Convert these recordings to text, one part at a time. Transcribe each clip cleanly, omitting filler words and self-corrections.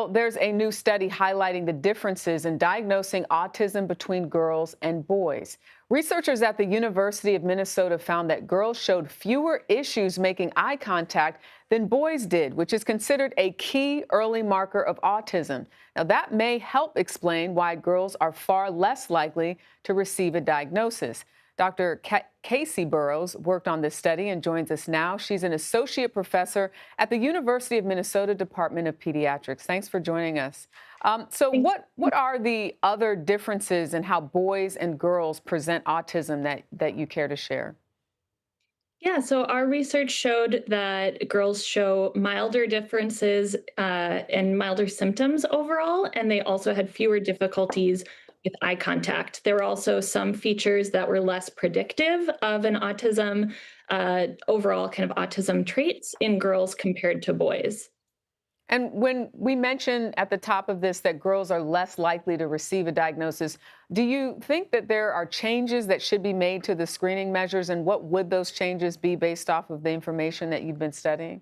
Well, there's a new study highlighting the differences in diagnosing autism between girls and boys. Researchers at the University of Minnesota found that girls showed fewer issues making eye contact than boys did, which is considered a key early marker of autism. Now, that may help explain why girls are far less likely to receive a diagnosis. Dr. Casey Burrows worked on this study and joins us now. She's an associate professor at the University of Minnesota Department of Pediatrics. Thanks for joining us. So Thanks. what are the other differences in how boys and girls present autism that you care to share? Yeah, so our research showed that girls show milder differences and milder symptoms overall, and they also had fewer difficulties with eye contact. There were also some features that were less predictive of an autism, overall kind of autism traits in girls compared to boys. And when we mentioned at the top of this that girls are less likely to receive a diagnosis, do you think that there are changes that should be made to the screening measures? And what would those changes be based off of the information that you've been studying?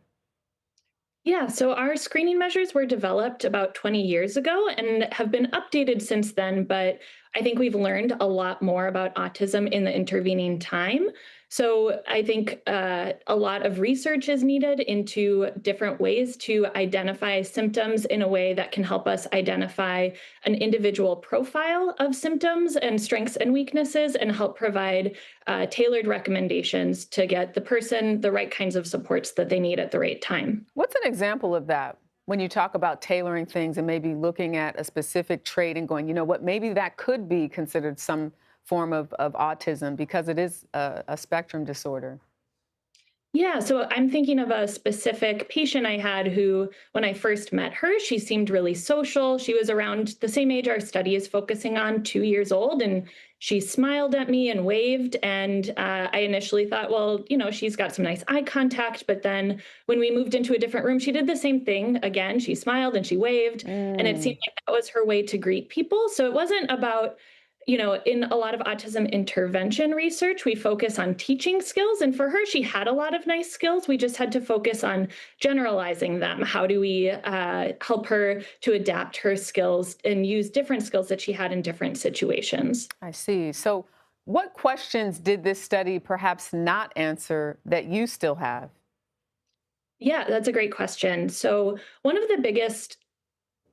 Yeah, so our screening measures were developed about 20 years ago and have been updated since then, but I think we've learned a lot more about autism in the intervening time. So I think a lot of research is needed into different ways to identify symptoms in a way that can help us identify an individual profile of symptoms and strengths and weaknesses and help provide tailored recommendations to get the person the right kinds of supports that they need at the right time. What's an example of that when you talk about tailoring things and maybe looking at a specific trait and going, you know what, maybe that could be considered some form of autism because it is a spectrum disorder? Yeah, so I'm thinking of a specific patient I had who, when I first met her, she seemed really social. She was around the same age our study is focusing on, 2 years old, and she smiled at me and waved. And I initially thought, well, she's got some nice eye contact. But then when we moved into a different room, she did the same thing again. She smiled and she waved, and it seemed Mm, like that was her way to greet people. So it wasn't about in a lot of autism intervention research, we focus on teaching skills. And for her, she had a lot of nice skills. We just had to focus on generalizing them. How do we help her to adapt her skills and use different skills that she had in different situations? I see. So, what questions did this study perhaps not answer that you still have? Yeah, that's a great question. So, one of the biggest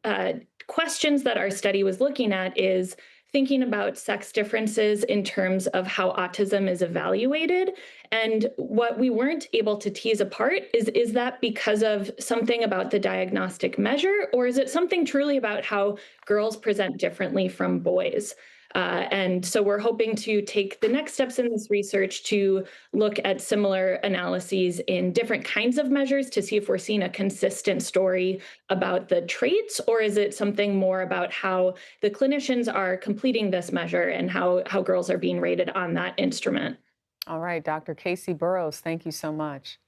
uh, questions that our study was looking at is thinking about sex differences in terms of how autism is evaluated. And what we weren't able to tease apart is that because of something about the diagnostic measure, or is it something truly about how girls present differently from boys? And so we're hoping to take the next steps in this research to look at similar analyses in different kinds of measures to see if we're seeing a consistent story about the traits, or is it something more about how the clinicians are completing this measure and how girls are being rated on that instrument? All right, Dr. Casey Burrows, thank you so much.